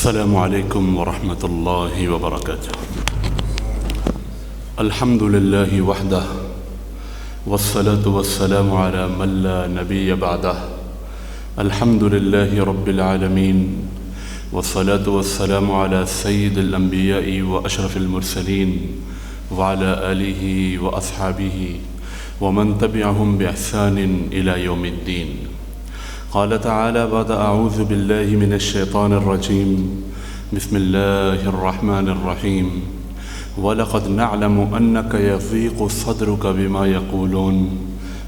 السلام عليكم ورحمة الله وبركاته. الحمد لله وحده والصلاة والسلام على من لا نبي بعده. الحمد لله رب العالمين والصلاة والسلام على سيد الأنبياء وأشرف المرسلين وعلى آله وأصحابه ومن تبعهم بإحسان إلى يوم الدين. قال تعالى بعد أعوذ بالله من الشيطان الرجيم بسم الله الرحمن الرحيم ولقد نعلم أنك يضيق صدرك بما يقولون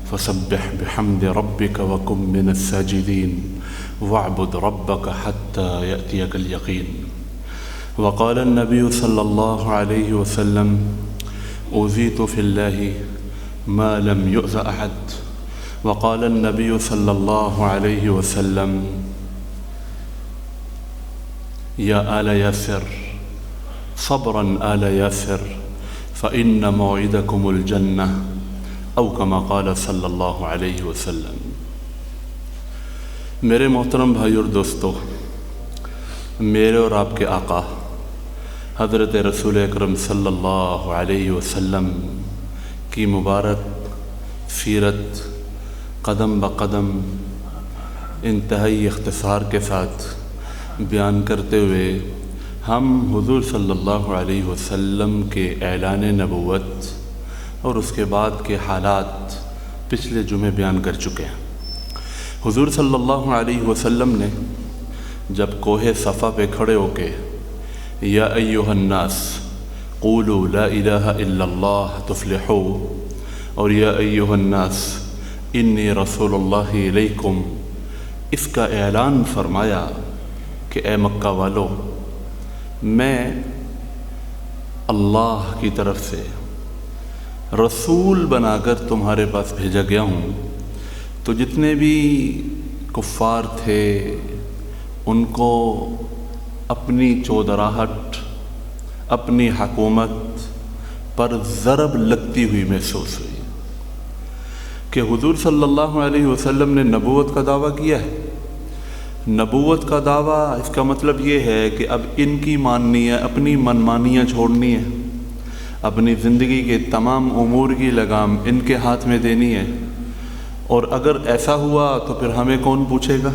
فسبح بحمد ربك وكن من الساجدين واعبد ربك حتى يأتيك اليقين. وقال النبي صلى الله عليه وسلم أوذيت في الله ما لم يؤذ أحد. وقال النبي صلى الله عليه وسلم يا آل ياسر صبرا آل ياسر فإن موعدكم الجنة أو كما قال صلی اللہ علیہ وسلم. میرے محترم بھائی اور دوستو، میرے اور آپ کے آقا حضرت رسول اکرم صلی اللہ علیہ وسلم کی مبارک سیرت قدم بقدم انتہائی اختصار کے ساتھ بیان کرتے ہوئے ہم حضور صلی اللہ علیہ وسلم کے اعلان نبوت اور اس کے بعد کے حالات پچھلے جمعے بیان کر چکے ہیں. حضور صلی اللہ علیہ وسلم نے جب کوہ صفا پہ کھڑے ہو کے یا ایھا الناس قولوا لا الہ الا اللہ تفلحوا اور یا ایھا الناس انی رسول اللہ علیکم اس کا اعلان فرمایا کہ اے مکہ والو، میں اللہ کی طرف سے رسول بنا کر تمہارے پاس بھیجا گیا ہوں، تو جتنے بھی کفار تھے ان کو اپنی چودراہٹ، اپنی حکومت پر ضرب لگتی ہوئی محسوس ہوئی کہ حضور صلی اللہ علیہ وسلم نے نبوت کا دعویٰ کیا ہے. نبوت کا دعویٰ اس کا مطلب یہ ہے کہ اب ان کی ماننی ہے، اپنی منمانیاں چھوڑنی ہے، اپنی زندگی کے تمام امور کی لگام ان کے ہاتھ میں دینی ہے. اور اگر ایسا ہوا تو پھر ہمیں کون پوچھے گا؟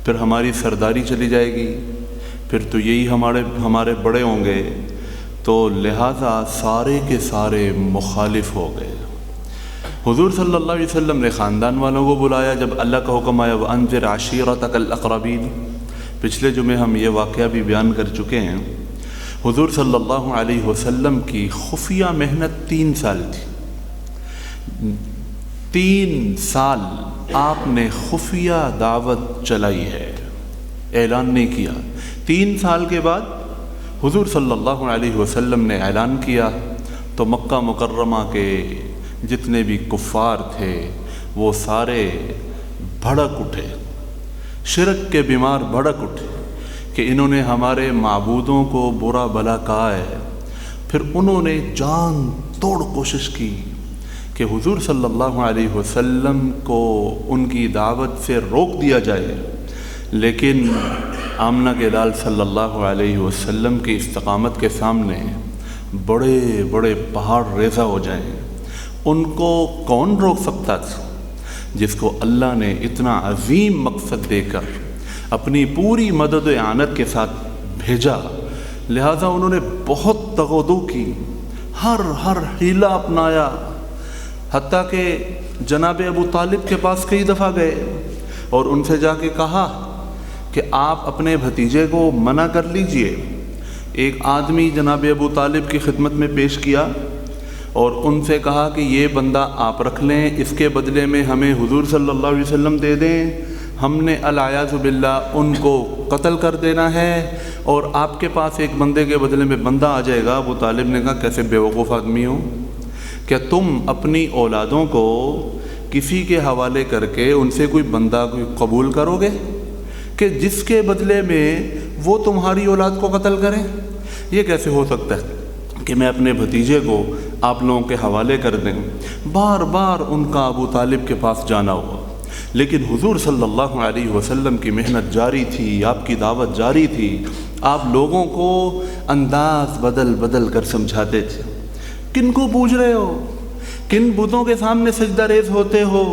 پھر ہماری سرداری چلی جائے گی، پھر تو یہی ہمارے بڑے ہوں گے. تو لہٰذا سارے کے سارے مخالف ہو گئے. حضور صلی اللہ علیہ وسلم نے خاندان والوں کو بلایا جب اللہ کا حکم آیا وَأَنذِرْ عَشِيرَتَكَ الْأَقْرَبِينَ. پچھلے جمعے ہم یہ واقعہ بھی بیان کر چکے ہیں. حضور صلی اللہ علیہ وسلم کی خفیہ محنت 3 سال تھی. 3 سال آپ نے خفیہ دعوت چلائی ہے، اعلان نہیں کیا. 3 سال کے بعد حضور صلی اللہ علیہ وسلم نے اعلان کیا تو مکہ مکرمہ کے جتنے بھی کفار تھے وہ سارے بھڑک اٹھے، شرک کے بیمار بھڑک اٹھے کہ انہوں نے ہمارے معبودوں کو برا بھلا کہا ہے. پھر انہوں نے جان توڑ کوشش کی کہ حضور صلی اللہ علیہ وسلم کو ان کی دعوت سے روک دیا جائے، لیکن آمنہ کے لال صلی اللہ علیہ وسلم کی استقامت کے سامنے بڑے بڑے پہاڑ ریزہ ہو جائیں. ان کو کون روک سکتا تھا جس کو اللہ نے اتنا عظیم مقصد دے کر اپنی پوری مدد و اعانت کے ساتھ بھیجا. لہٰذا انہوں نے بہت تغودو کی، ہر حیلہ اپنایا، حتیٰ کہ جناب ابو طالب کے پاس کئی دفعہ گئے اور ان سے جا کے کہا کہ آپ اپنے بھتیجے کو منع کر لیجئے. ایک آدمی جناب ابو طالب کی خدمت میں پیش کیا اور ان سے کہا کہ یہ بندہ آپ رکھ لیں، اس کے بدلے میں ہمیں حضور صلی اللہ علیہ وسلم دے دیں، ہم نے العیاذ باللہ ان کو قتل کر دینا ہے اور آپ کے پاس ایک بندے کے بدلے میں بندہ آ جائے گا. ابو طالب نے کہا کیسے بیوقوف آدمی ہو، کیا تم اپنی اولادوں کو کسی کے حوالے کر کے ان سے کوئی بندہ قبول کرو گے کہ جس کے بدلے میں وہ تمہاری اولاد کو قتل کریں؟ یہ کیسے ہو سکتا ہے کہ میں اپنے بھتیجے کو آپ لوگوں کے حوالے کر دیں. بار بار ان کا ابو طالب کے پاس جانا ہوا، لیکن حضور صلی اللہ علیہ وسلم کی محنت جاری تھی، آپ کی دعوت جاری تھی، آپ لوگوں کو انداز بدل بدل کر سمجھاتے تھے۔ کن کو پوچھ رہے ہو؟ کن بتوں کے سامنے سجدہ ریز ہوتے ہو؟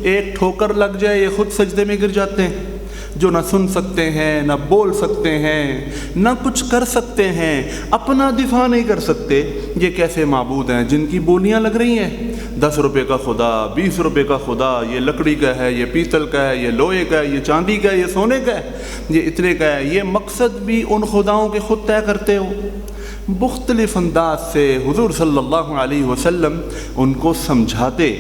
ایک ٹھوکر لگ جائے یہ خود سجدے میں گر جاتے ہیں، جو نہ سن سکتے ہیں، نہ بول سکتے ہیں، نہ کچھ کر سکتے ہیں، اپنا دفاع نہیں کر سکتے۔ یہ کیسے معبود ہیں جن کی بولیاں لگ رہی ہیں؟ 10 روپے کا خدا، 20 روپے کا خدا، یہ لکڑی کا ہے، یہ پیتل کا ہے، یہ لوہے کا ہے، یہ چاندی کا ہے، یہ سونے کا ہے، یہ اتنے کا ہے۔ یہ مقصد بھی ان خداؤں کے خود طے کرتے ہو۔ مختلف انداز سے حضور صلی اللہ علیہ وسلم ان کو سمجھاتے،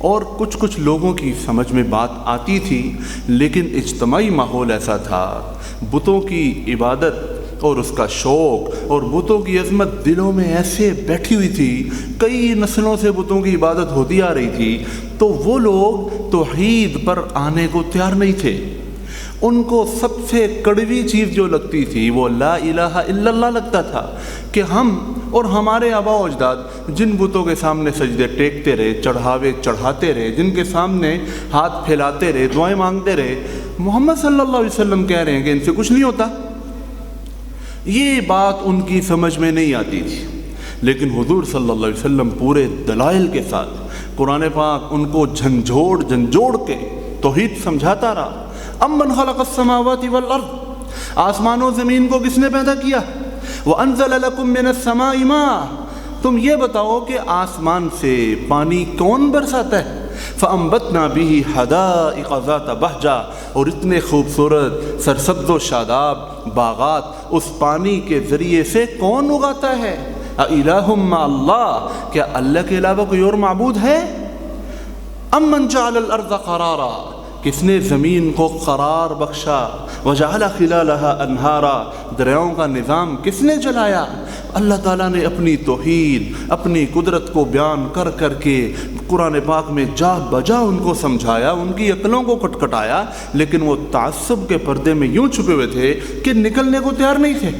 اور کچھ لوگوں کی سمجھ میں بات آتی تھی، لیکن اجتماعی ماحول ایسا تھا، بتوں کی عبادت اور اس کا شوق اور بتوں کی عظمت دلوں میں ایسے بیٹھی ہوئی تھی، کئی نسلوں سے بتوں کی عبادت ہوتی آ رہی تھی، تو وہ لوگ توحید پر آنے کو تیار نہیں تھے۔ ان کو سب سے کڑوی چیز جو لگتی تھی وہ لا الہ الا اللہ لگتا تھا، کہ ہم اور ہمارے آباء و اجداد جن بتوں کے سامنے سجدے ٹیکتے رہے، چڑھاوے چڑھاتے رہے، جن کے سامنے ہاتھ پھیلاتے رہے، دعائیں مانگتے رہے، محمد صلی اللہ علیہ وسلم کہہ رہے ہیں کہ ان سے کچھ نہیں ہوتا۔ یہ بات ان کی سمجھ میں نہیں آتی تھی، لیکن حضور صلی اللہ علیہ وسلم پورے دلائل کے ساتھ قرآن پاک ان کو جھنجھوڑ کے توحید سمجھاتا رہا۔ امن خلق السماوات والارض، آسمان و زمین کو کس نے پیدا کیا؟ وانزل لکم من السماء ماء، تم یہ بتاؤ کہ آسمان سے پانی کون برساتا ہے؟ فانبتنا به حدائق ذات بہجہ، اور اتنے خوبصورت سرسبز و شاداب باغات اس پانی کے ذریعے سے کون اگاتا ہے؟ اِلٰہ مع اللہ، کیا اللہ کے علاوہ کوئی اور معبود ہے؟ امن جعل الارض قرارا، کس نے زمین کو قرار بخشا؟ وجعل خلالها انہارا، دریاؤں کا نظام کس نے چلایا؟ اللہ تعالیٰ نے اپنی توحید، اپنی قدرت کو بیان کر کر کے قرآن پاک میں جا بجا ان کو سمجھایا، ان کی عقلوں کو کٹکھٹایا، لیکن وہ تعصب کے پردے میں یوں چھپے ہوئے تھے کہ نکلنے کو تیار نہیں تھے۔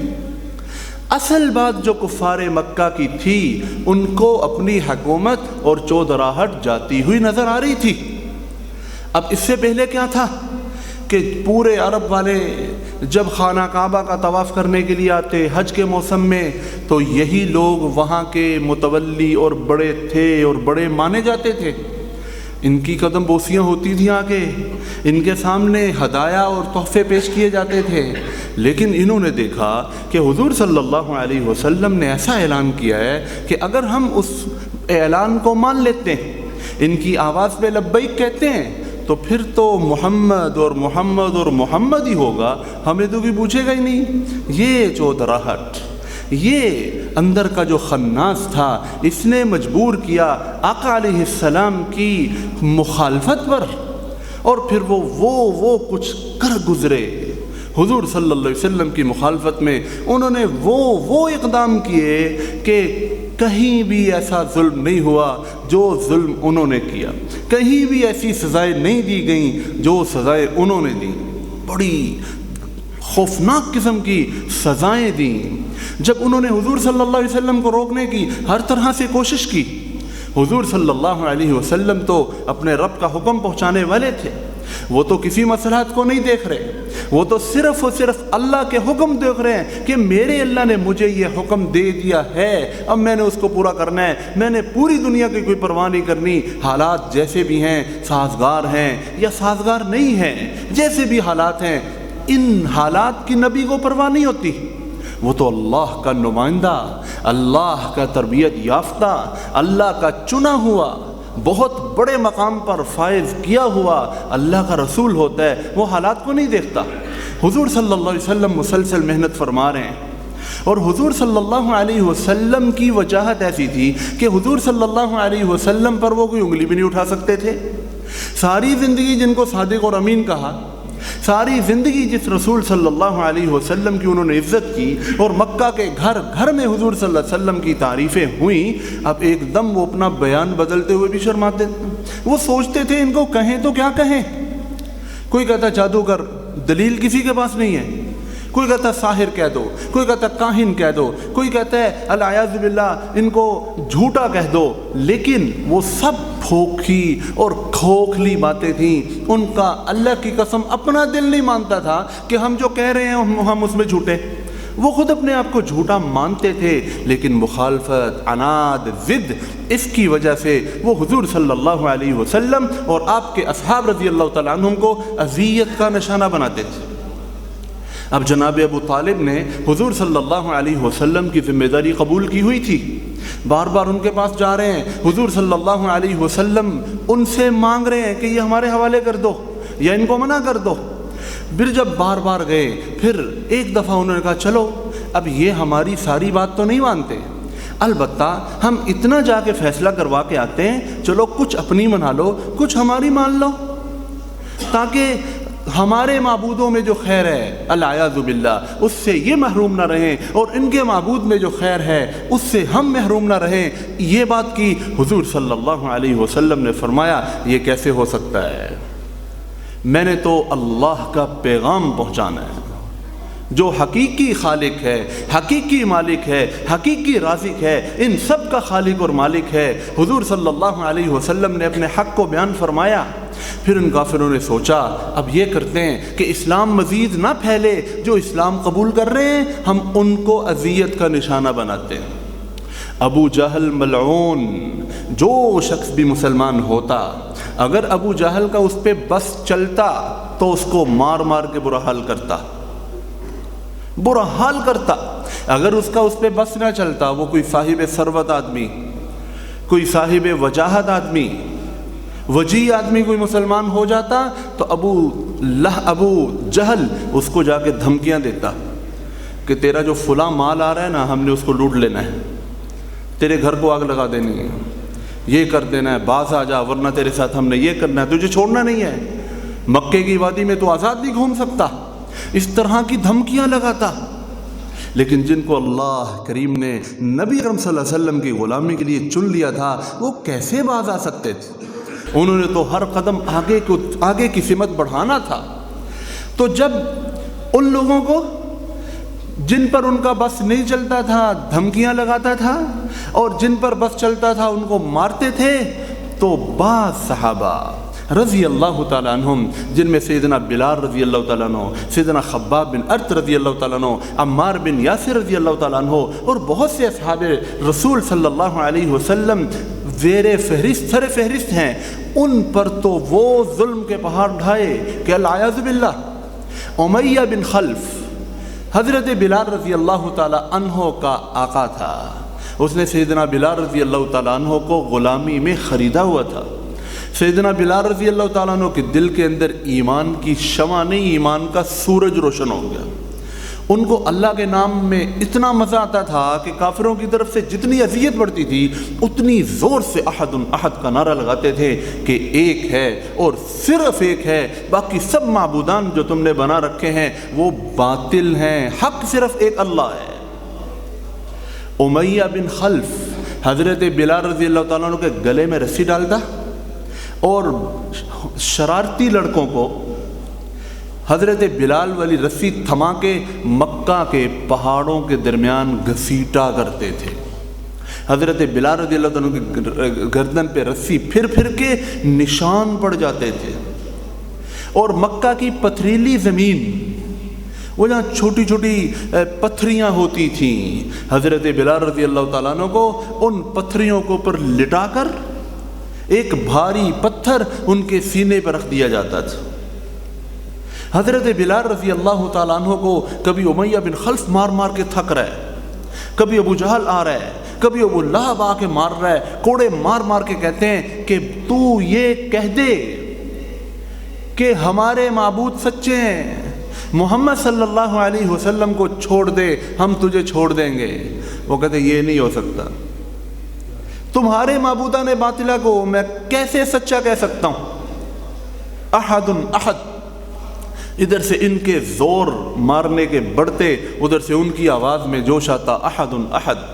اصل بات جو کفار مکہ کی تھی، ان کو اپنی حکومت اور چودراہٹ جاتی ہوئی نظر آ رہی تھی۔ اب اس سے پہلے کیا تھا کہ پورے عرب والے جب خانہ کعبہ کا طواف کرنے کے لیے آتے حج کے موسم میں، تو یہی لوگ وہاں کے متولی اور بڑے تھے اور بڑے مانے جاتے تھے۔ ان کی قدم بوسیاں ہوتی تھیں آگے، ان کے سامنے ہدایہ اور تحفے پیش کیے جاتے تھے، لیکن انہوں نے دیکھا کہ حضور صلی اللہ علیہ وسلم نے ایسا اعلان کیا ہے کہ اگر ہم اس اعلان کو مان لیتے ہیں، ان کی آواز پہ لبیک کہتے ہیں، تو پھر تو محمد اور محمد اور محمد ہی ہوگا، ہمیں تو کوئی پوچھے گا ہی نہیں۔ یہ چودراہٹ، یہ اندر کا جو خناس تھا، اس نے مجبور کیا آقا علیہ السلام کی مخالفت پر، اور پھر وہ کچھ کر گزرے حضور صلی اللہ علیہ وسلم کی مخالفت میں۔ انہوں نے وہ اقدام کیے کہ کہیں بھی ایسا ظلم نہیں ہوا جو ظلم انہوں نے کیا، کہیں بھی ایسی سزائیں نہیں دی گئیں جو سزائیں انہوں نے دیں، بڑی خوفناک قسم کی سزائیں دیں۔ جب انہوں نے حضور صلی اللہ علیہ وسلم کو روکنے کی ہر طرح سے کوشش کی، حضور صلی اللہ علیہ وسلم تو اپنے رب کا حکم پہنچانے والے تھے، وہ تو کسی مصلحت کو نہیں دیکھ رہے، وہ تو صرف اور صرف اللہ کے حکم دیکھ رہے ہیں کہ میرے اللہ نے مجھے یہ حکم دے دیا ہے، اب میں نے اس کو پورا کرنا ہے، میں نے پوری دنیا کی کوئی پرواہ نہیں کرنی، حالات جیسے بھی ہیں، سازگار ہیں یا سازگار نہیں ہیں، جیسے بھی حالات ہیں، ان حالات کی نبی کو پرواہ نہیں ہوتی۔ وہ تو اللہ کا نمائندہ، اللہ کا تربیت یافتہ، اللہ کا چنا ہوا، بہت بڑے مقام پر فائز کیا ہوا اللہ کا رسول ہوتا ہے، وہ حالات کو نہیں دیکھتا۔ حضور صلی اللہ علیہ وسلم مسلسل محنت فرما رہے ہیں، اور حضور صلی اللہ علیہ وسلم کی وجاہت ایسی تھی کہ حضور صلی اللہ علیہ وسلم پر وہ کوئی انگلی بھی نہیں اٹھا سکتے تھے۔ ساری زندگی جن کو صادق اور امین کہا، ساری زندگی جس رسول صلی اللہ علیہ وسلم کی انہوں نے عزت کی، اور مکہ کے گھر گھر میں حضور صلی اللہ علیہ وسلم کی تعریفیں ہوئیں، اب ایک دم وہ اپنا بیان بدلتے ہوئے بھی شرماتے تھے۔ وہ سوچتے تھے ان کو کہیں تو کیا کہیں۔ کوئی کہتا جادوگر، دلیل کسی کے پاس نہیں ہے، کوئی کہتا ہے ساحر کہہ دو، کوئی کہتا ہے کاہن کہہ دو، کوئی کہتا ہے الیاذ باللہ ان کو جھوٹا کہہ دو، لیکن وہ سب پھوکھی اور کھوکھلی باتیں تھیں۔ ان کا اللہ کی قسم اپنا دل نہیں مانتا تھا کہ ہم جو کہہ رہے ہیں ہم اس میں جھوٹے، وہ خود اپنے آپ کو جھوٹا مانتے تھے، لیکن مخالفت، عناد، ضد، اس کی وجہ سے وہ حضور صلی اللہ علیہ وسلم اور آپ کے اصحاب رضی اللہ تعالیٰ عنہم کو اذیت کا نشانہ بناتے تھے۔ اب جناب ابو طالب نے حضور صلی اللہ علیہ وسلم کی ذمہ داری قبول کی ہوئی تھی، بار بار ان کے پاس جا رہے ہیں، حضور صلی اللہ علیہ وسلم ان سے مانگ رہے ہیں کہ یہ ہمارے حوالے کر دو یا ان کو منع کر دو۔ پھر جب بار بار گئے، پھر ایک دفعہ انہوں نے کہا چلو اب یہ ہماری ساری بات تو نہیں مانتے، البتہ ہم اتنا جا کے فیصلہ کروا کے آتے ہیں، چلو کچھ اپنی منا لو کچھ ہماری مان لو، تاکہ ہمارے معبودوں میں جو خیر ہے الیاذ باللہ اس سے یہ محروم نہ رہیں، اور ان کے معبود میں جو خیر ہے اس سے ہم محروم نہ رہیں۔ یہ بات کی حضور صلی اللہ علیہ وسلم نے فرمایا یہ کیسے ہو سکتا ہے، میں نے تو اللہ کا پیغام پہنچانا ہے، جو حقیقی خالق ہے، حقیقی مالک ہے، حقیقی رازق ہے، ان سب کا خالق اور مالک ہے۔ حضور صلی اللہ علیہ وسلم نے اپنے حق کو بیان فرمایا۔ پھر ان کافروں نے سوچا اب یہ کرتے ہیں کہ اسلام مزید نہ پھیلے، جو اسلام قبول کر رہے ہیں ہم ان کو اذیت کا نشانہ بناتے ہیں۔ ابو جہل ملعون، جو شخص بھی مسلمان ہوتا، اگر ابو جہل کا اس پہ بس چلتا تو اس کو مار مار کے برا حال کرتا، برا حال کرتا۔ اگر اس کا اس پہ بس نہ چلتا، وہ کوئی صاحب ثروت آدمی، کوئی صاحب وجاہت آدمی، وجیہ آدمی کوئی مسلمان ہو جاتا تو ابو جہل اس کو جا کے دھمکیاں دیتا کہ تیرا جو فلاں مال آ رہا ہے نا ہم نے اس کو لوٹ لینا ہے، تیرے گھر کو آگ لگا دینی ہے، یہ کر دینا ہے، باز آ جا ورنہ تیرے ساتھ ہم نے یہ کرنا ہے، تجھے چھوڑنا نہیں ہے، مکے کی وادی میں تو آزاد نہیں گھوم سکتا، اس طرح کی دھمکیاں لگاتا۔ لیکن جن کو اللہ کریم نے نبی اکرم صلی اللہ علیہ وسلم کی غلامی کے لیے چن لیا تھا، وہ کیسے باز آ سکتے تھے؟ انہوں نے تو ہر قدم آگے کی سمت بڑھانا تھا۔ تو جب ان لوگوں کو جن پر ان کا بس نہیں چلتا تھا دھمکیاں لگاتا تھا، اور جن پر بس چلتا تھا ان کو مارتے تھے، تو بعض صحابہ رضی اللہ تعالیٰ عنہم، جن میں سیدنا بلال رضی اللہ تعالیٰ عنہ، سیدنا خباب بن ارت رضی اللہ تعالیٰ عنہ، عمار بن یاسر رضی اللہ تعالیٰ عنہ، اور بہت سے اصحاب رسول صلی اللہ علیہ وسلم زیر فہرست سر فہرست ہیں، ان پر تو وہ ظلم کے پہاڑ ڈھائے کہ الیاذ باللہ۔ امیہ بن خلف حضرت بلال رضی اللہ تعالیٰ عنہ کا آقا تھا، اس نے سیدنا بلال رضی اللہ تعالیٰ عنہ کو غلامی میں خریدا ہوا تھا۔ سیدنا بلال رضی اللہ تعالیٰ عنہ کے دل کے اندر ایمان کی شمع نہیں، ایمان کا سورج روشن ہو گیا۔ ان کو اللہ کے نام میں اتنا مزہ آتا تھا کہ کافروں کی طرف سے جتنی اذیت بڑھتی تھی اتنی زور سے احد احد کا نعرہ لگاتے تھے کہ ایک ہے اور صرف ایک ہے، باقی سب معبودان جو تم نے بنا رکھے ہیں وہ باطل ہیں، حق صرف ایک اللہ ہے۔ امیہ بن خلف حضرت بلال رضی اللہ تعالیٰ عنہ کے گلے میں رسی ڈالتا اور شرارتی لڑکوں کو حضرت بلال والی رسی تھما کے مکہ کے پہاڑوں کے درمیان گھسیٹا کرتے تھے۔ حضرت بلال رضی اللہ عنہ کی گردن پہ رسی پھر پھر کے نشان پڑ جاتے تھے، اور مکہ کی پتھریلی زمین، وہ جہاں چھوٹی چھوٹی پتھریاں ہوتی تھیں، حضرت بلال رضی اللہ تعالیٰ عنہ کو ان پتھریوں کو پر لٹا کر ایک بھاری پتھر ان کے سینے پر رکھ دیا جاتا تھا۔ حضرت بلال رضی اللہ تعالیٰ عنہ کو کبھی امیہ بن خلف مار مار کے تھک رہا ہے، کبھی ابو جہل آ رہا ہے، کبھی ابو لہب آ کے مار رہا ہے، کوڑے مار مار کے کہتے ہیں کہ تو یہ کہہ دے کہ ہمارے معبود سچے ہیں، محمد صلی اللہ علیہ وسلم کو چھوڑ دے ہم تجھے چھوڑ دیں گے۔ وہ کہتے یہ نہیں ہو سکتا، تمہارے معبودان باطلہ کو میں کیسے سچا کہہ سکتا ہوں؟ احد احد، ادھر سے ان کے زور مارنے کے بڑھتے، ادھر سے ان کی آواز میں جوش آتا، احد احد۔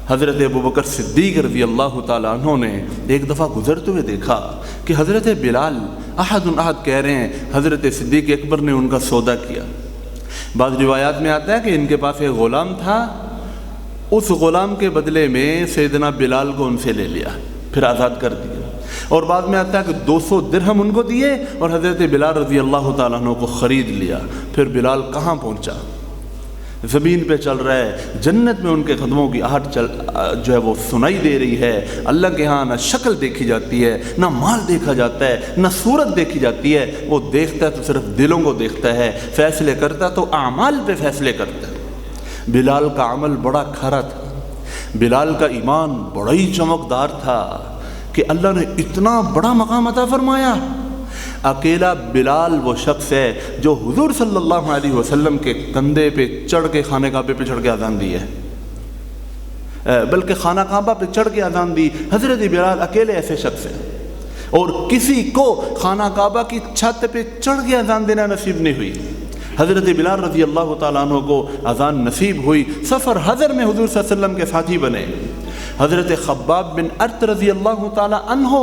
حضرت ابوبکر صدیق رضی اللہ تعالیٰ عنہ نے ایک دفعہ گزرتے ہوئے دیکھا کہ حضرت بلال احد احد کہہ رہے ہیں، حضرت صدیق اکبر نے ان کا سودا کیا، بعض روایات میں آتا ہے کہ ان کے پاس ایک غلام تھا، اس غلام کے بدلے میں سیدنا بلال کو ان سے لے لیا، پھر آزاد کر دیا۔ اور بعد میں آتا ہے کہ 200 درہم ان کو دیے اور حضرت بلال رضی اللہ تعالیٰ عنہ کو خرید لیا۔ پھر بلال کہاں پہنچا؟ زمین پہ چل رہا ہے، جنت میں ان کے قدموں کی آہٹ جو ہے وہ سنائی دے رہی ہے۔ اللہ کے ہاں نہ شکل دیکھی جاتی ہے، نہ مال دیکھا جاتا ہے، نہ صورت دیکھی جاتی ہے، وہ دیکھتا ہے تو صرف دلوں کو دیکھتا ہے، فیصلے کرتا تو اعمال پہ فیصلے کرتا ہے۔ بلال کا عمل بڑا کھرا تھا، بلال کا ایمان بڑا ہی چمکدار تھا کہ اللہ نے اتنا بڑا مقام عطا فرمایا۔ اکیلا بلال وہ شخص ہے جو حضور صلی اللہ علیہ وسلم کے کندھے پہ چڑھ کے خانہ کعبہ پہ چڑھ کے اذان دی ہے، بلکہ خانہ کعبہ پہ چڑھ کے اذان دی حضرت بلال اکیلے ایسے شخص ہیں، اور کسی کو خانہ کعبہ کی چھت پہ چڑھ کے اذان دینا نصیب نہیں ہوئی۔ حضرت بلال رضی اللہ تعالیٰ عنہ کو اذان نصیب ہوئی، سفر حضر میں حضور صلی اللہ علیہ وسلم کے ساتھی بنے۔ حضرت خباب بن ارت رضی اللہ تعالیٰ عنہ،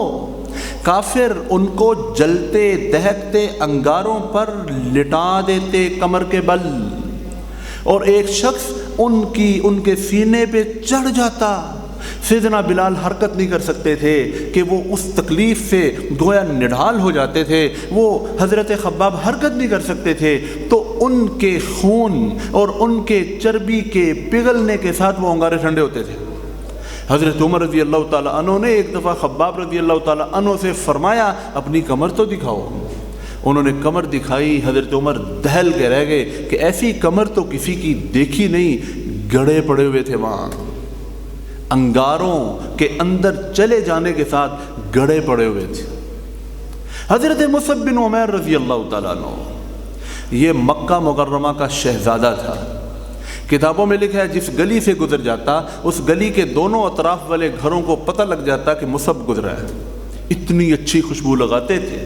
کافر ان کو جلتے دہکتے انگاروں پر لٹا دیتے کمر کے بل، اور ایک شخص ان کے سینے پہ چڑھ جاتا۔ سیدنا بلال حرکت نہیں کر سکتے تھے کہ وہ اس تکلیف سے گویا نڈھال ہو جاتے تھے، وہ حضرت خباب حرکت نہیں کر سکتے تھے، تو ان کے خون اور ان کے چربی کے پگھلنے کے ساتھ وہ انگارے ٹھنڈے ہوتے تھے۔ حضرت عمر رضی اللہ تعالیٰ عنہ نے ایک دفعہ خباب رضی اللہ تعالیٰ عنہ سے فرمایا اپنی کمر تو دکھاؤ۔ انہوں نے کمر دکھائی، حضرت عمر دہل کے رہ گئے کہ ایسی کمر تو کسی کی دیکھی نہیں، گڑے پڑے ہوئے تھے وہاں، انگاروں کے اندر چلے جانے کے ساتھ گڑے پڑے ہوئے تھے۔ حضرت مصعب بن عمیر رضی اللہ تعالیٰ عنہ، یہ مکہ مکرمہ کا شہزادہ تھا۔ کتابوں میں لکھا ہے جس گلی سے گزر جاتا اس گلی کے دونوں اطراف والے گھروں کو پتہ لگ جاتا کہ مصعب گزرا ہے، اتنی اچھی خوشبو لگاتے تھے۔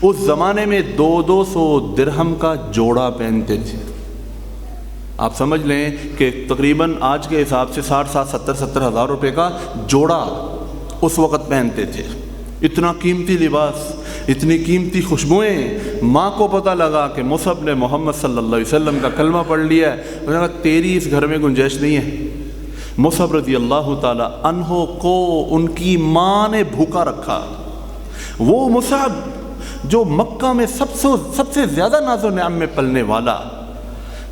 اس زمانے میں 200 درہم کا جوڑا پہنتے تھے۔ آپ سمجھ لیں کہ تقریباً آج کے حساب سے 60-70 ہزار روپے کا جوڑا اس وقت پہنتے تھے۔ اتنا قیمتی لباس، اتنی قیمتی خوشبوئیں۔ ماں کو پتہ لگا کہ مصعب نے محمد صلی اللہ علیہ وسلم کا کلمہ پڑھ لیا ہے، انہوں نے کہا تیری اس گھر میں گنجائش نہیں ہے۔ مصعب رضی اللہ تعالیٰ عنہ کو ان کی ماں نے بھوکا رکھا۔ وہ مصعب جو مکہ میں سب سے زیادہ ناز و نعم میں پلنے والا،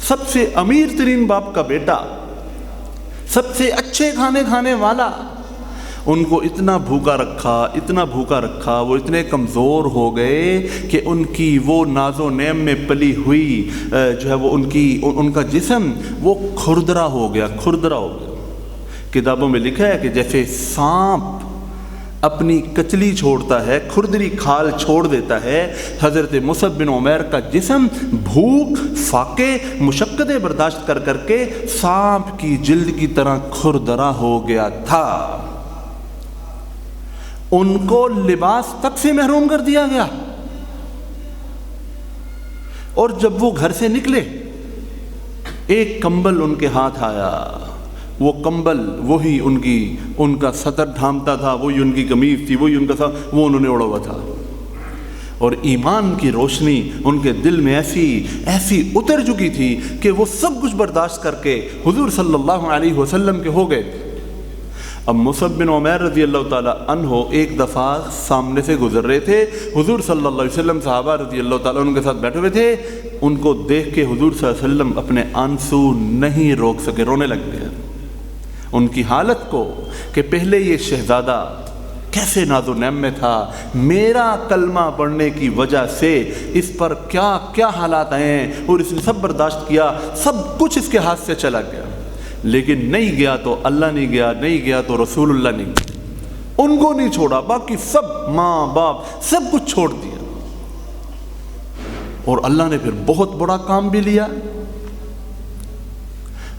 سب سے امیر ترین باپ کا بیٹا، سب سے اچھے کھانے کھانے والا، ان کو اتنا بھوکا رکھا، وہ اتنے کمزور ہو گئے کہ ان کی وہ ناز و نعم میں پلی ہوئی جو ہے وہ ان کا جسم وہ کھردرا ہو گیا۔ کتابوں میں لکھا ہے کہ جیسے سانپ اپنی کچلی چھوڑتا ہے، کھردری کھال چھوڑ دیتا ہے، حضرت مصعب بن عمیر کا جسم بھوک، فاقے، مشقتیں برداشت کر کر کے سانپ کی جلد کی طرح کھردرا ہو گیا تھا۔ ان کو لباس تک سے محروم کر دیا گیا، اور جب وہ گھر سے نکلے ایک کمبل ان کے ہاتھ آیا، وہ کمبل وہی ان کا سطر ڈھانپتا تھا، وہی ان کی قمیض تھی، وہی ان کا تھا، وہ انہوں نے اوڑا ہوا تھا، اور ایمان کی روشنی ان کے دل میں ایسی اتر چکی تھی کہ وہ سب کچھ برداشت کر کے حضور صلی اللہ علیہ وسلم کے ہو گئے۔ اب مصعب بن عمیر رضی اللہ تعالیٰ عنہ ایک دفعہ سامنے سے گزر رہے تھے، حضور صلی اللہ علیہ وسلم صحابہ رضی اللہ تعالیٰ عنہ کے ساتھ بیٹھے ہوئے تھے، ان کو دیکھ کے حضور صلی اللہ علیہ وسلم اپنے آنسو نہیں روک سکے، رونے لگ گئے ان کی حالت کو کہ پہلے یہ شہزادہ کیسے ناز و نعم میں تھا، میرا کلمہ پڑھنے کی وجہ سے اس پر کیا کیا حالات آئے ہیں، اور اس نے سب برداشت کیا، سب کچھ اس کے ہاتھ سے چلا گیا، لیکن نہیں گیا تو اللہ نہیں گیا، نہیں گیا تو رسول اللہ نہیں گیا، ان کو نہیں چھوڑا، باقی سب ماں باپ سب کچھ چھوڑ دیا، اور اللہ نے پھر بہت بڑا کام بھی لیا۔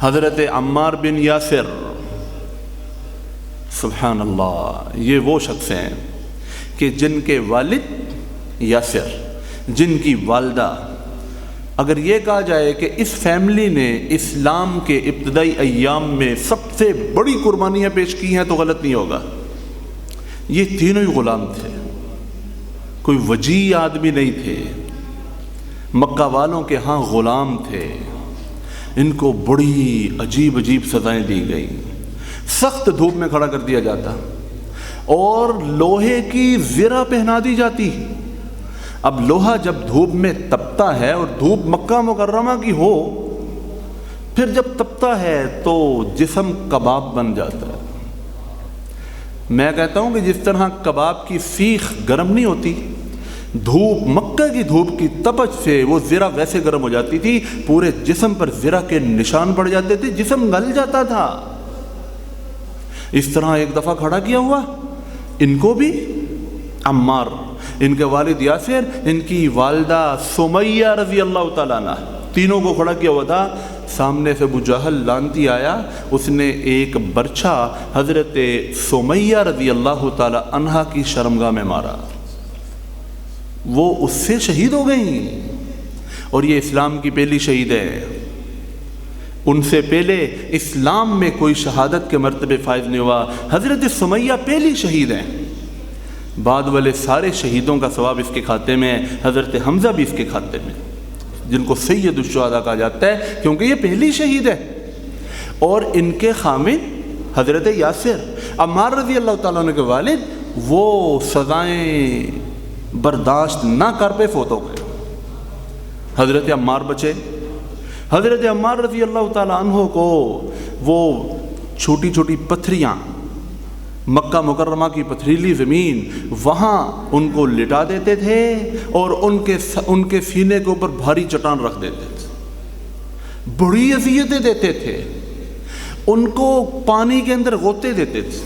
حضرت عمار بن یاسر، سبحان اللہ، یہ وہ شخص ہیں کہ جن کے والد یاسر، جن کی والدہ، اگر یہ کہا جائے کہ اس فیملی نے اسلام کے ابتدائی ایام میں سب سے بڑی قربانیاں پیش کی ہیں تو غلط نہیں ہوگا۔ یہ تینوں ہی غلام تھے، کوئی وجیح آدمی نہیں تھے، مکہ والوں کے ہاں غلام تھے، ان کو بڑی عجیب عجیب سزائیں دی گئی، سخت دھوپ میں کھڑا کر دیا جاتا اور لوہے کی زرہ پہنا دی جاتی۔ اب لوہا جب دھوپ میں تپتا ہے اور دھوپ مکہ مکرمہ کی ہو، پھر جب تپتا ہے تو جسم کباب بن جاتا ہے۔ میں کہتا ہوں کہ جس طرح کباب کی سیخ گرم نہیں ہوتی، دھوپ مکہ کی دھوپ کی تپش سے وہ زرہ ویسے گرم ہو جاتی تھی، پورے جسم پر زرہ کے نشان پڑ جاتے تھے، جسم گل جاتا تھا۔ اس طرح ایک دفعہ کھڑا کیا ہوا ان کو بھی، عمار، ان کے والد یاسر، ان کی والدہ سمیہ رضی اللہ تعالیٰ عنہ، تینوں کو کھڑا کیا ہوا تھا۔ سامنے سے ابو جہل لانتی آیا، اس نے ایک برچھا حضرت سمیہ رضی اللہ تعالیٰ عنہ کی شرمگاہ میں مارا، وہ اس سے شہید ہو گئیں، اور یہ اسلام کی پہلی شہید ہے۔ ان سے پہلے اسلام میں کوئی شہادت کے مرتبے فائز نہیں ہوا، حضرت سمیہ پہلی شہید ہیں۔ بعد والے سارے شہیدوں کا ثواب اس کے کھاتے میں ہے، حضرت حمزہ بھی اس کے کھاتے میں، جن کو سید الشہداء کہا جاتا ہے کیونکہ یہ پہلی شہید ہے۔ اور ان کے خامد حضرت یاسر، عمار رضی اللہ تعالیٰ عنہ کے والد، وہ سزائیں برداشت نہ کر پہ فوت ہو گئے۔ حضرت عمار بچے، حضرت عمار رضی اللہ تعالیٰ عنہ کو وہ چھوٹی چھوٹی پتھریاں، مکہ مکرمہ کی پتھریلی زمین، وہاں ان کو لٹا دیتے تھے اور ان کے سینے کے اوپر بھاری چٹان رکھ دیتے تھے، بڑی اذیتیں دیتے تھے، ان کو پانی کے اندر غوطے دیتے تھے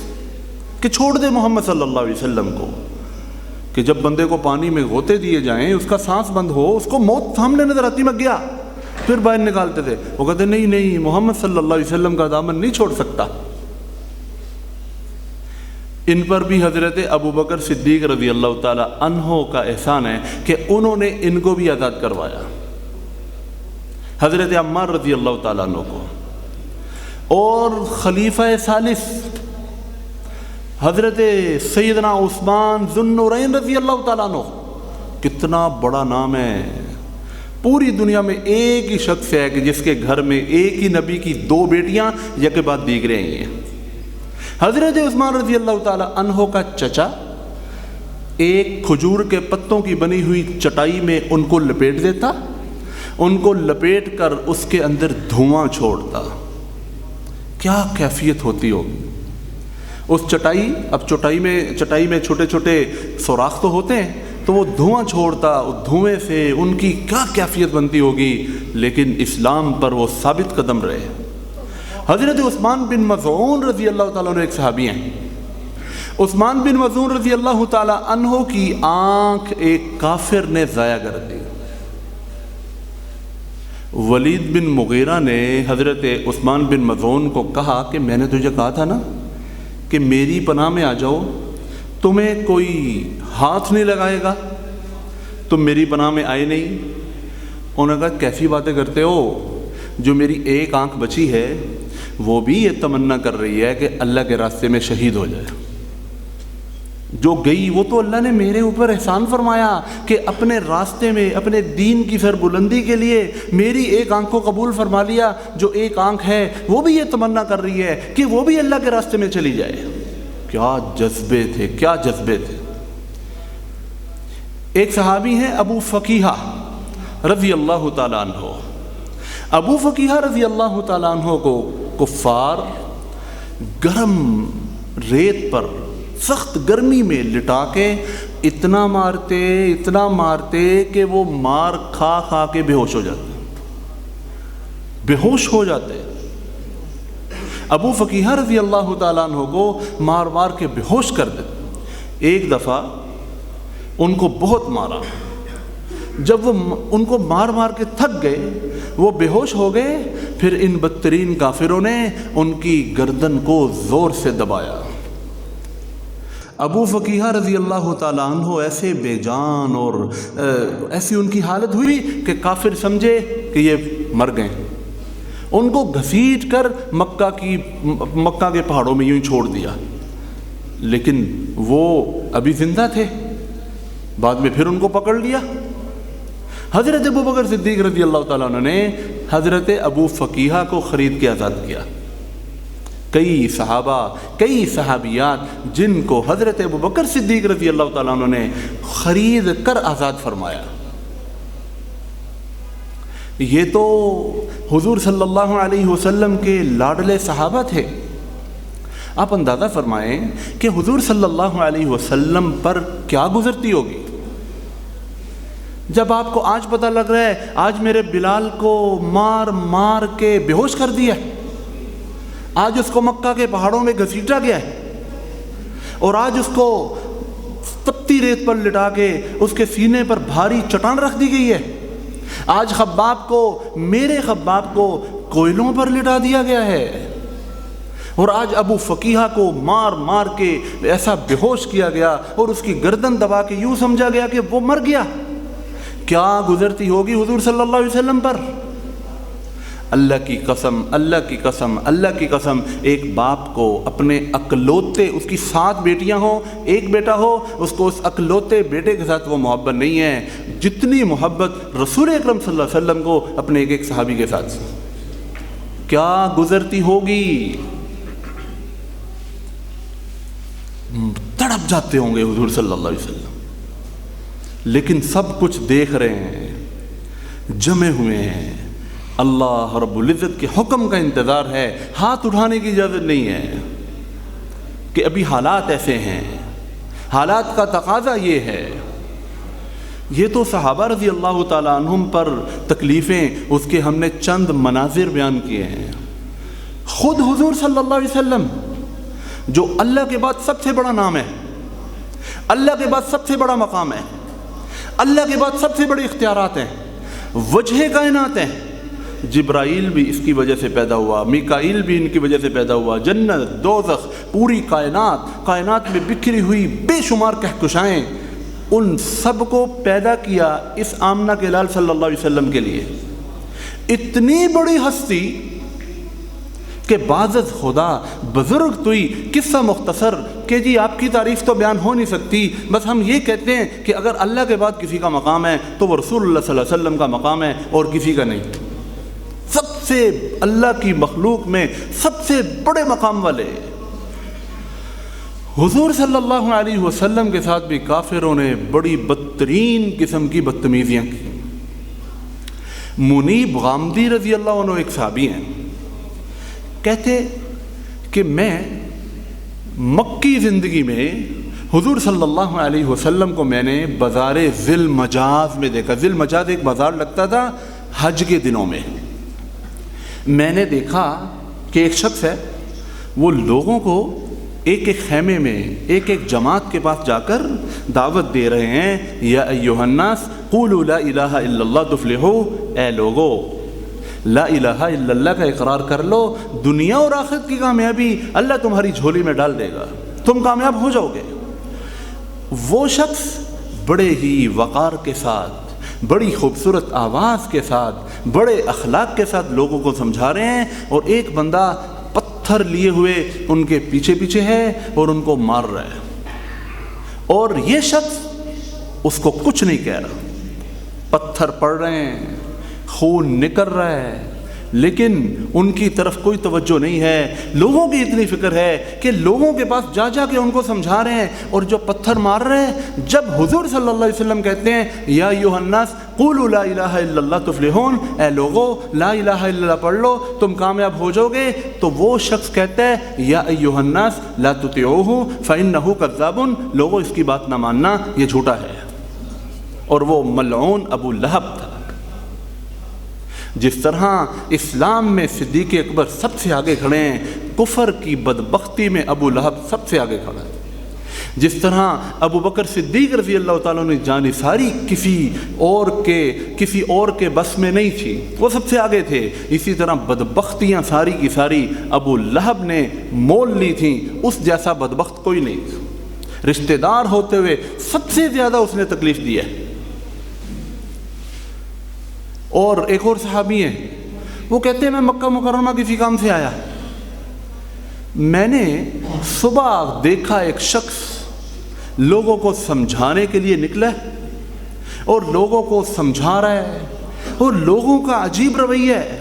کہ چھوڑ دے محمد صلی اللہ علیہ وسلم کو، کہ جب بندے کو پانی میں غوطے دیے جائیں، اس کا سانس بند ہو، اس کو موت سامنے نظر آتی، میں گیا، پھر باہر نکالتے تھے، وہ کہتے نہیں نہیں، محمد صلی اللہ علیہ وسلم کا دامن نہیں چھوڑ سکتا۔ ان پر بھی حضرت ابو بکر صدیق رضی اللہ تعالی عنہ کا احسان ہے کہ انہوں نے ان کو بھی آزاد کروایا، حضرت عمار رضی اللہ تعالیٰ عنہ کو۔ اور خلیفہ ثالث حضرت سیدنا عثمان ذو النورین رضی اللہ تعالیٰ عنہ، کتنا بڑا نام ہے، پوری دنیا میں ایک ہی شخص ہے کہ جس کے گھر میں ایک ہی نبی کی دو بیٹیاں یکے بعد دیگر آئی ہیں۔ حضرت عثمان رضی اللہ تعالی عنہ کا چچا ایک کھجور کے پتوں کی بنی ہوئی چٹائی میں ان کو لپیٹ دیتا، ان کو لپیٹ کر اس کے اندر دھواں چھوڑتا، کیا کیفیت ہوتی ہوگی اس چٹائی۔ اب چٹائی میں چھوٹے چھوٹے سوراخ تو ہوتے ہیں، تو وہ دھواں چھوڑتا، اس دھوئیں سے ان کی کیا کیفیت بنتی ہوگی، لیکن اسلام پر وہ ثابت قدم رہے۔ حضرت عثمان بن مظعون رضی اللہ تعالیٰ عنہ ایک صحابی ہیں۔ عثمان بن مظعون رضی اللہ تعالیٰ عنہ کی آنکھ ایک کافر نے ضائع کر دی۔ ولید بن مغیرہ نے حضرت عثمان بن مظعون کو کہا کہ میں نے تجھے کہا تھا نا کہ میری پناہ میں آ جاؤ، تمہیں کوئی ہاتھ نہیں لگائے گا، تم میری پناہ میں آئے نہیں۔ انہوں نے کہا کیسی باتیں کرتے ہو، جو میری ایک آنکھ بچی ہے وہ بھی یہ تمنا کر رہی ہے کہ اللہ کے راستے میں شہید ہو جائے، جو گئی وہ تو اللہ نے میرے اوپر احسان فرمایا کہ اپنے راستے میں اپنے دین کی سربلندی کے لیے میری ایک آنکھ کو قبول فرما لیا، جو ایک آنکھ ہے وہ بھی یہ تمنا کر رہی ہے کہ وہ بھی اللہ کے راستے میں چلی جائے۔ کیا جذبے تھے، کیا جذبے تھے۔ ایک صحابی ہیں ابو فقیہہ رضی اللہ تعالیٰ عنہ۔ ابو فقیہہ رضی اللہ تعالیٰ عنہ کو کفار گرم ریت پر سخت گرمی میں لٹا کے اتنا مارتے کہ وہ مار کھا کھا کے بے ہوش ہو جاتے۔ ابو فقیہہ رضی اللہ تعالیٰ عنہ کو مار کے بے ہوش کر دیتے۔ ایک دفعہ ان کو بہت مارا، جب وہ ان کو مار کے تھک گئے، وہ بے ہوش ہو گئے، پھر ان بدترین کافروں نے ان کی گردن کو زور سے دبایا۔ ابو فقیہہ رضی اللہ تعالیٰ عنہ ایسے بے جان اور ایسی ان کی حالت ہوئی کہ کافر سمجھے کہ یہ مر گئے، ان کو گھسیٹ کر مکہ کے پہاڑوں میں یوں ہی چھوڑ دیا، لیکن وہ ابھی زندہ تھے۔ بعد میں پھر ان کو پکڑ لیا، حضرت ابو بکر صدیق رضی اللہ تعالیٰ عنہ نے حضرت ابو فقیہ کو خرید کے آزاد کیا. کئی صحابہ، کئی صحابیات جن کو حضرت ابو بکر صدیق رضی اللہ تعالیٰ عنہ نے خرید کر آزاد فرمایا. یہ تو حضور صلی اللہ علیہ وسلم کے لاڈلے صحابہ تھے. آپ اندازہ فرمائیں کہ حضور صلی اللہ علیہ وسلم پر کیا گزرتی ہوگی جب آپ کو آج پتہ لگ رہا ہے آج میرے بلال کو مار مار کے بے ہوش کر دیا ہے، آج اس کو مکہ کے پہاڑوں میں گھسیٹا گیا ہے، اور آج اس کو تپتی ریت پر لٹا کے اس کے سینے پر بھاری چٹان رکھ دی گئی ہے، آج خباب کو، میرے خباب کو کوئلوں پر لٹا دیا گیا ہے، اور آج ابو فقیہ کو مار مار کے ایسا بے ہوش کیا گیا اور اس کی گردن دبا کے یوں سمجھا گیا کہ وہ مر گیا. کیا گزرتی ہوگی حضور صلی اللہ علیہ وسلم پر؟ اللہ کی قسم، اللہ کی قسم، اللہ کی قسم، ایک باپ کو اپنے اکلوتے، اس کی 7 بیٹیاں ہوں، ایک بیٹا ہو، اس کو اس اکلوتے بیٹے کے ساتھ وہ محبت نہیں ہے جتنی محبت رسول اکرم صلی اللہ علیہ وسلم کو اپنے ایک ایک صحابی کے ساتھ. کیا گزرتی ہوگی؟ تڑپ جاتے ہوں گے حضور صلی اللہ علیہ وسلم، لیکن سب کچھ دیکھ رہے ہیں، جمے ہوئے ہیں، اللہ رب العزت کے حکم کا انتظار ہے، ہاتھ اٹھانے کی اجازت نہیں ہے کہ ابھی حالات ایسے ہیں، حالات کا تقاضا یہ ہے. یہ تو صحابہ رضی اللہ تعالیٰ عنہم پر تکلیفیں، اس کے ہم نے چند مناظر بیان کیے ہیں. خود حضور صلی اللہ علیہ وسلم جو اللہ کے بعد سب سے بڑا نام ہے، اللہ کے بعد سب سے بڑا مقام ہے، اللہ کے بعد سب سے بڑے اختیارات ہیں، وجہ کائنات ہیں. جبرائیل بھی اس کی وجہ سے پیدا ہوا، میکائیل بھی ان کی وجہ سے پیدا ہوا، جنت، دوزخ، پوری کائنات میں بکھری ہوئی بے شمار کہکشائیں، ان سب کو پیدا کیا اس آمنہ کے لال صلی اللہ علیہ وسلم کے لیے. اتنی بڑی ہستی کہ بعضت خدا بزرگ توئی، قصہ مختصر کہ جی آپ کی تعریف تو بیان ہو نہیں سکتی، بس ہم یہ کہتے ہیں کہ اگر اللہ کے بعد کسی کا مقام ہے تو وہ رسول اللہ صلی اللہ علیہ وسلم کا مقام ہے اور کسی کا نہیں. سب سے اللہ کی مخلوق میں سب سے بڑے مقام والے حضور صلی اللہ علیہ وسلم کے ساتھ بھی کافروں نے بڑی بدترین قسم کی بدتمیزیاں کی. منیب غامدی رضی اللہ عنہ ایک صحابی ہیں، کہتے کہ میں مکی زندگی میں حضور صلی اللہ علیہ وسلم کو میں نے بازار ذی المجاز میں دیکھا. ذی المجاز ایک بازار لگتا تھا حج کے دنوں میں. میں نے دیکھا کہ ایک شخص ہے، وہ لوگوں کو ایک ایک خیمے میں، ایک ایک جماعت کے پاس جا کر دعوت دے رہے ہیں، یا ایھا الناس قولوا لا الہ الا اللہ تفلحوا، اے لوگو لا الہ الا اللہ کا اقرار کر لو، دنیا اور آخرت کی کامیابی اللہ تمہاری جھولی میں ڈال دے گا، تم کامیاب ہو جاؤ گے. وہ شخص بڑے ہی وقار کے ساتھ، بڑی خوبصورت آواز کے ساتھ، بڑے اخلاق کے ساتھ لوگوں کو سمجھا رہے ہیں، اور ایک بندہ پتھر لیے ہوئے ان کے پیچھے پیچھے ہے اور ان کو مار رہا ہے، اور یہ شخص اس کو کچھ نہیں کہہ رہا. پتھر پڑ رہے ہیں، خون نکل رہا ہے، لیکن ان کی طرف کوئی توجہ نہیں ہے. لوگوں کی اتنی فکر ہے کہ لوگوں کے پاس جا جا کے ان کو سمجھا رہے ہیں، اور جو پتھر مار رہے ہیں، جب حضور صلی اللہ علیہ وسلم کہتے ہیں یا ایھا الناس قولوا لا الہ الا اللہ تفلحون، اے لوگو لا الہ الا اللہ پڑھ لو تم کامیاب ہو جاؤ گے، تو وہ شخص کہتا ہے یا ایھا الناس لا تطیعوہ فانہ کذاب، لوگو اس کی بات نہ ماننا، یہ جھوٹا ہے. اور وہ ملعون ابو لہب تھا. جس طرح اسلام میں صدیق اکبر سب سے آگے کھڑے ہیں، کفر کی بدبختی میں ابو لہب سب سے آگے کھڑا ہے. جس طرح ابو بکر صدیق رضی اللہ تعالیٰ نے جانثاری کسی اور کے بس میں نہیں تھی، وہ سب سے آگے تھے. اسی طرح بدبختیاں ساری کی ساری ابو لہب نے مول لی تھیں، اس جیسا بدبخت کوئی نہیں تھا. رشتہ دار ہوتے ہوئے سب سے زیادہ اس نے تکلیف دی ہے. اور ایک اور صحابی ہیں، وہ کہتے ہیں میں مکہ مکرمہ کسی کام سے آیا، میں نے صبح دیکھا ایک شخص لوگوں کو سمجھانے کے لیے نکلا، اور لوگوں کو سمجھا رہا ہے، اور لوگوں کا عجیب رویہ ہے۔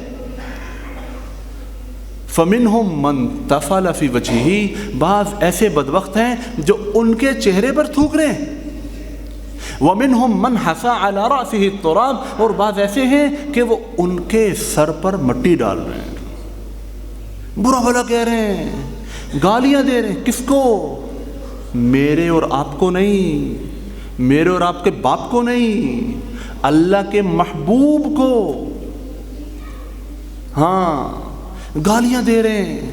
فَمِنْهُمْ مَنْ تَفَلَ فِي وَجْهِهِ، بعض ایسے بدبخت ہیں جو ان کے چہرے پر تھوک رہے ہیں۔ وَمِنْهُمْ مَنْ حَسَى عَلَى رَأْسِهِ التُّرَابَ، اور بعض ایسے ہیں کہ وہ ان کے سر پر مٹی ڈال رہے ہیں، برا بھلا کہہ رہے ہیں، گالیاں دے رہے ہیں۔ کس کو؟ میرے اور آپ کو نہیں، میرے اور آپ کے باپ کو نہیں، اللہ کے محبوب کو، ہاں گالیاں دے رہے ہیں۔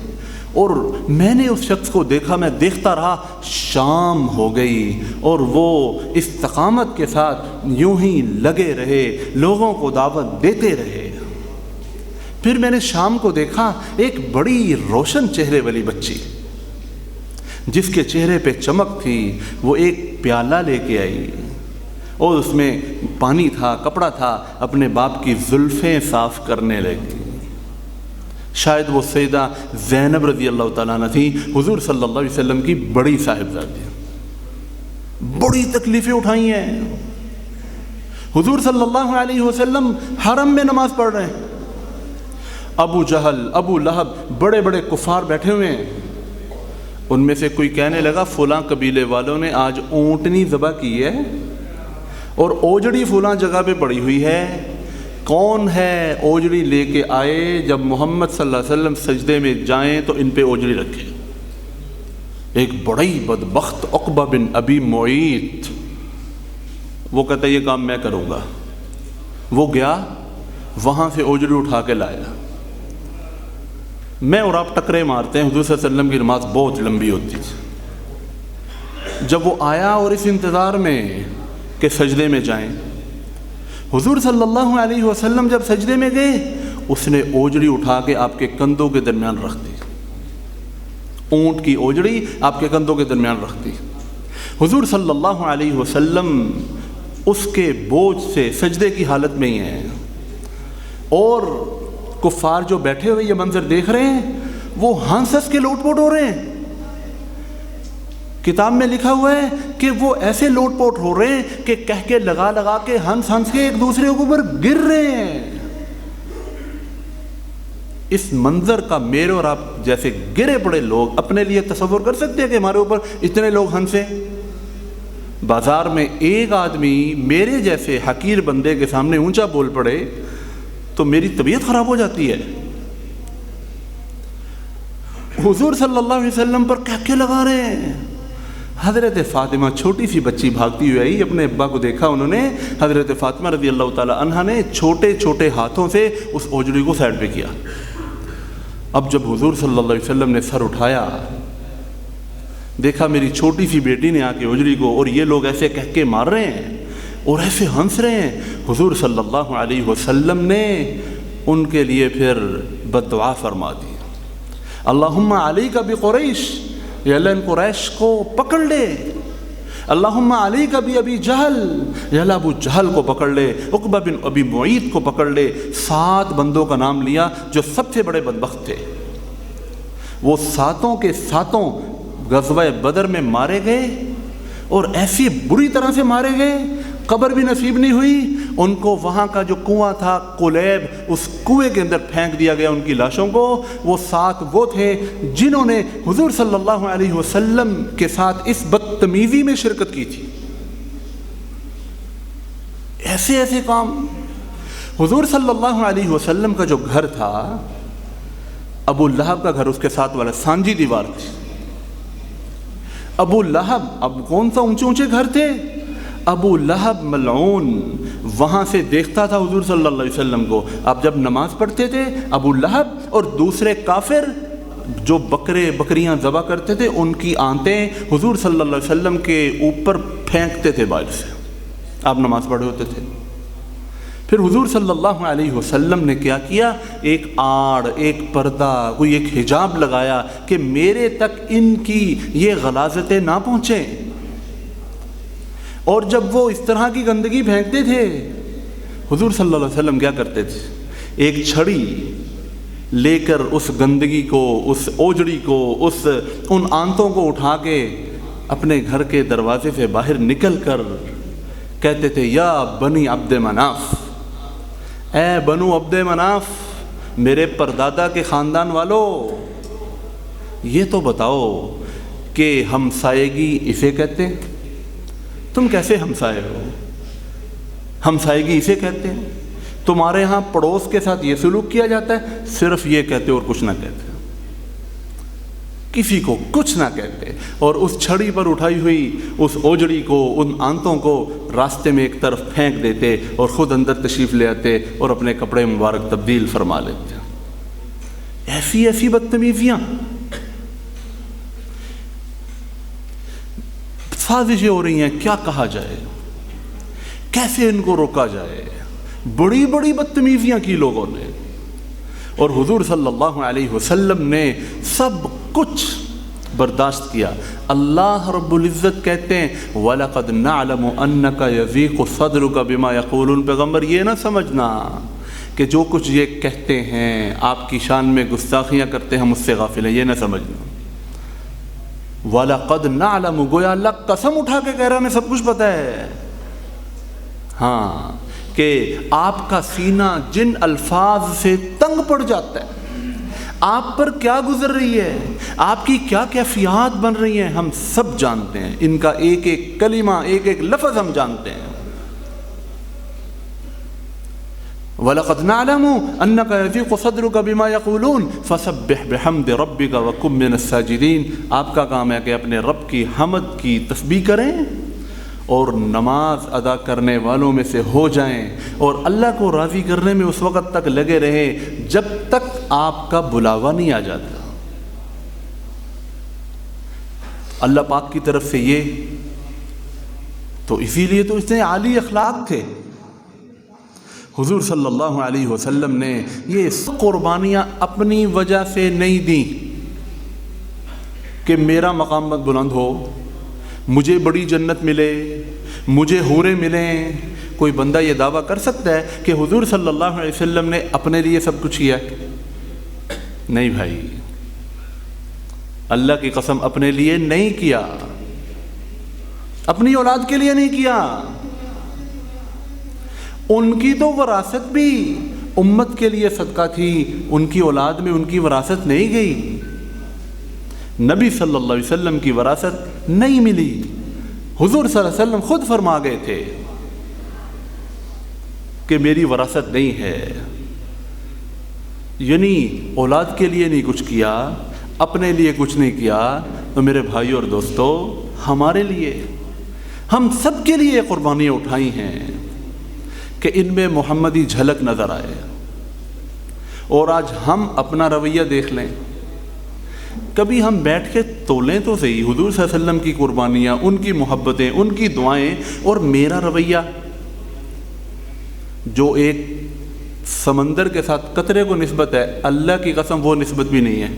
اور میں نے اس شخص کو دیکھا، میں دیکھتا رہا، شام ہو گئی اور وہ استقامت کے ساتھ یوں ہی لگے رہے، لوگوں کو دعوت دیتے رہے۔ پھر میں نے شام کو دیکھا ایک بڑی روشن چہرے والی بچی، جس کے چہرے پہ چمک تھی، وہ ایک پیالہ لے کے آئی اور اس میں پانی تھا، کپڑا تھا، اپنے باپ کی زلفیں صاف کرنے لگی۔ شاید وہ سیدہ زینب رضی اللہ تعالیٰ عنہ تھی، حضور صلی اللہ علیہ وسلم کی بڑی صاحبزادی، بڑی تکلیفیں اٹھائی ہیں۔ حضور صلی اللہ علیہ وسلم حرم میں نماز پڑھ رہے ہیں، ابو جہل، ابو لہب، بڑے بڑے کفار بیٹھے ہوئے ہیں۔ ان میں سے کوئی کہنے لگا فلاں قبیلے والوں نے آج اونٹنی ذبح کی ہے اور اوجڑی فلاں جگہ پہ پڑی ہوئی ہے، کون ہے اوجڑی لے کے آئے، جب محمد صلی اللہ علیہ وسلم سجدے میں جائیں تو ان پہ اوجڑی رکھے۔ ایک بڑی بدبخت عقبہ بن ابی معیط، وہ کہتا ہے یہ کام میں کروں گا۔ وہ گیا، وہاں سے اوجڑی اٹھا کے لایا۔ میں اور آپ ٹکرے مارتے ہیں، حضور صلی اللہ علیہ وسلم کی نماز بہت لمبی ہوتی تھی۔ جب وہ آیا اور اس انتظار میں کہ سجدے میں جائیں، حضور صلی اللہ علیہ وسلم جب سجدے میں گئے، اس نے اوجڑی اٹھا کے آپ کے کندھوں کے درمیان رکھ دی، اونٹ کی اوجڑی آپ کے کندھوں کے درمیان رکھ دی۔ حضور صلی اللہ علیہ وسلم اس کے بوجھ سے سجدے کی حالت میں ہی ہیں، اور کفار جو بیٹھے ہوئے یہ منظر دیکھ رہے ہیں، وہ ہنس ہنس کے لوٹ پوٹ ہو رہے ہیں۔ کتاب میں لکھا ہوا ہے کہ وہ ایسے لوٹ پوٹ ہو رہے ہیں کہ کہہ کے لگا لگا کے ہنس ہنس کے ایک دوسرے کے اوپر گر رہے ہیں۔ اس منظر کا میرے اور آپ جیسے گرے پڑے لوگ اپنے لیے تصور کر سکتے ہیں کہ ہمارے اوپر اتنے لوگ ہنسے؟ بازار میں ایک آدمی میرے جیسے حقیر بندے کے سامنے اونچا بول پڑے تو میری طبیعت خراب ہو جاتی ہے۔ حضور صلی اللہ علیہ وسلم پر کہہ کے لگا رہے ہیں۔ حضرت فاطمہ چھوٹی سی بچی بھاگتی ہوئی آئی، اپنے ابا کو دیکھا انہوں نے، حضرت فاطمہ رضی اللہ تعالی عنہا نے چھوٹے چھوٹے ہاتھوں سے اس اوجڑی کو سائڈ پہ کیا۔ اب جب حضور صلی اللہ علیہ وسلم نے سر اٹھایا، دیکھا میری چھوٹی سی بیٹی نے آ کے اوجڑی کو، اور یہ لوگ ایسے کہہ کے مار رہے ہیں اور ایسے ہنس رہے ہیں۔ حضور صلی اللہ علیہ وسلم نے ان کے لیے پھر بد دعا فرما دی، اللہم علیک بقریش، یا اللہ ان قریش کو پکڑ لے، اللہم علیک بابی جہل، یا اللہ ابو جہل کو پکڑ لے، عقبہ بن ابی معیط کو پکڑ لے۔ 7 بندوں کا نام لیا جو سب سے بڑے بدبخت تھے۔ وہ 7 کے 7 غزوہ بدر میں مارے گئے، اور ایسی بری طرح سے مارے گئے، قبر بھی نصیب نہیں ہوئی ان کو۔ وہاں کا جو کنواں تھا قلیب، اس کنویں کے اندر پھینک دیا گیا ان کی لاشوں کو۔ وہ 7 وہ تھے جنہوں نے حضور صلی اللہ علیہ وسلم کے ساتھ اس بدتمیزی میں شرکت کی تھی۔ ایسے ایسے کام۔ حضور صلی اللہ علیہ وسلم کا جو گھر تھا، ابو لہب کا گھر، اس کے ساتھ والا سانجی دیوار تھی۔ ابو لہب، اب کون سا اونچے اونچے گھر تھے، ابو لہب ملعون وہاں سے دیکھتا تھا حضور صلی اللہ علیہ وسلم کو۔ آپ جب نماز پڑھتے تھے، ابو لہب اور دوسرے کافر جو بکریاں ذبح کرتے تھے، ان کی آنتیں حضور صلی اللہ علیہ وسلم کے اوپر پھینکتے تھے باہر سے۔ آپ نماز پڑھے ہوتے تھے۔ پھر حضور صلی اللہ علیہ وسلم نے کیا کیا، ایک آڑ، ایک پردہ، کوئی ایک حجاب لگایا کہ میرے تک ان کی یہ غلاظتیں نہ پہنچیں۔ اور جب وہ اس طرح کی گندگی پھینکتے تھے، حضور صلی اللہ علیہ وسلم کیا کرتے تھے، ایک چھڑی لے کر اس گندگی کو، اس اوجڑی کو، ان آنتوں کو اٹھا کے اپنے گھر کے دروازے سے باہر نکل کر کہتے تھے یا بنی عبد مناف، اے بنو عبد مناف، میرے پردادا کے خاندان والو، یہ تو بتاؤ کہ ہمسائیگی اسے کہتے ہیں؟ تم کیسے ہمسائے ہو؟ ہمسائیگی اسے کہتے ہیں؟ تمہارے ہاں پڑوس کے ساتھ یہ سلوک کیا جاتا ہے؟ صرف یہ کہتے اور کچھ نہ کہتے، کسی کو کچھ نہ کہتے، اور اس چھڑی پر اٹھائی ہوئی اس اوجڑی کو، ان آنتوں کو راستے میں ایک طرف پھینک دیتے اور خود اندر تشریف لے آتے اور اپنے کپڑے مبارک تبدیل فرما لیتے۔ ایسی ایسی بدتمیزیاں، سازشیں ہو رہی ہیں، کیا کہا جائے، کیسے ان کو روکا جائے؟ بڑی بڑی بدتمیزیاں کی لوگوں نے، اور حضور صلی اللہ علیہ وسلم نے سب کچھ برداشت کیا۔ اللہ رب العزت کہتے ہیں وَلَقَدْ نَعْلَمُ أَنَّكَ يَضِيقُ صَدْرُكَ بِمَا يَقُولُونَ۔ پیغمبر یہ نہ سمجھنا کہ جو کچھ یہ کہتے ہیں، آپ کی شان میں گستاخیاں کرتے ہیں، ہم اس سے غافل ہیں، یہ نہ سمجھنا۔ وَلَقَدْ نَعْلَمُ، گویا اللہ قسم اٹھا کے کہہ رہا ہمیں سب کچھ پتہ ہے، ہاں، کہ آپ کا سینہ جن الفاظ سے تنگ پڑ جاتا ہے، آپ پر کیا گزر رہی ہے، آپ کی کیا کیفیات بن رہی ہیں، ہم سب جانتے ہیں، ان کا ایک ایک کلمہ، ایک ایک لفظ ہم جانتے ہیں۔ وَلَقَدْ نَعْلَمُ أَنَّكَ يَضِيقُ صَدْرُكَ بِمَا يَقُولُونَ فَسَبِّحْ بِحَمْدِ رَبِّكَ وَكُن مِّنَ السَّاجِدِينَ۔ آپ کا کام ہے کہ اپنے رب کی حمد کی تسبیح کریں اور نماز ادا کرنے والوں میں سے ہو جائیں، اور اللہ کو راضی کرنے میں اس وقت تک لگے رہیں جب تک آپ کا بلاوا نہیں آ جاتا۔ اللہ پاک کی طرف سے یہ تو اسی لیے تو اتنے عالی اخلاق تھے۔ حضور صلی اللہ علیہ وسلم نے یہ قربانیاں اپنی وجہ سے نہیں دیں کہ میرا مقام بلند ہو، مجھے بڑی جنت ملے، مجھے حوریں ملیں۔ کوئی بندہ یہ دعویٰ کر سکتا ہے کہ حضور صلی اللہ علیہ وسلم نے اپنے لیے سب کچھ کیا؟ نہیں بھائی، اللہ کی قسم اپنے لیے نہیں کیا، اپنی اولاد کے لیے نہیں کیا۔ ان کی تو وراثت بھی امت کے لیے صدقہ تھی، ان کی اولاد میں ان کی وراثت نہیں گئی، نبی صلی اللہ علیہ وسلم کی وراثت نہیں ملی۔ حضور صلی اللہ علیہ وسلم خود فرما گئے تھے کہ میری وراثت نہیں ہے، یعنی اولاد کے لیے نہیں کچھ کیا، اپنے لیے کچھ نہیں کیا۔ تو میرے بھائی اور دوستو، ہمارے لیے، ہم سب کے لیے قربانیاں اٹھائی ہیں کہ ان میں محمدی جھلک نظر آئے۔ اور آج ہم اپنا رویہ دیکھ لیں، کبھی ہم بیٹھ کے تولیں تو صحیح حضور صلی اللہ علیہ وسلم کی قربانیاں، ان کی محبتیں، ان کی دعائیں، اور میرا رویہ جو ایک سمندر کے ساتھ قطرے کو نسبت ہے، اللہ کی قسم وہ نسبت بھی نہیں ہے۔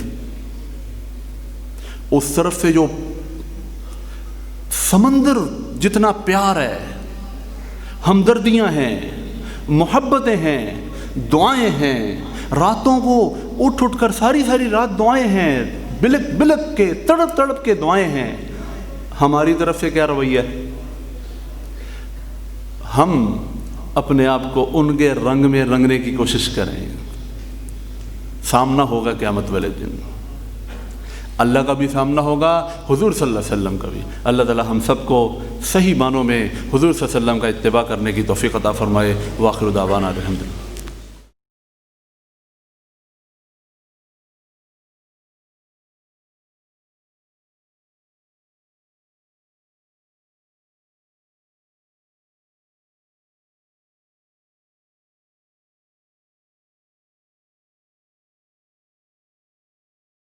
اس طرف سے جو سمندر جتنا پیار ہے، ہمدردیاں ہیں، محبتیں ہیں، دعائیں ہیں، راتوں کو اٹھ اٹھ کر ساری ساری رات دعائیں ہیں، بلک بلک کے، تڑپ تڑپ کے دعائیں ہیں، ہماری طرف سے کیا رویہ ہے؟ ہم اپنے آپ کو ان کے رنگ میں رنگنے کی کوشش کریں، سامنا ہوگا قیامت والے دن، اللہ کا بھی سامنا ہوگا، حضور صلی اللہ علیہ وسلم کا بھی۔ اللہ تعالی ہم سب کو صحیح معنوں میں حضور صلی اللہ علیہ وسلم کا اتباع کرنے کی توفیق عطا فرمائے۔ وآخر دعوانا الحمدللہ۔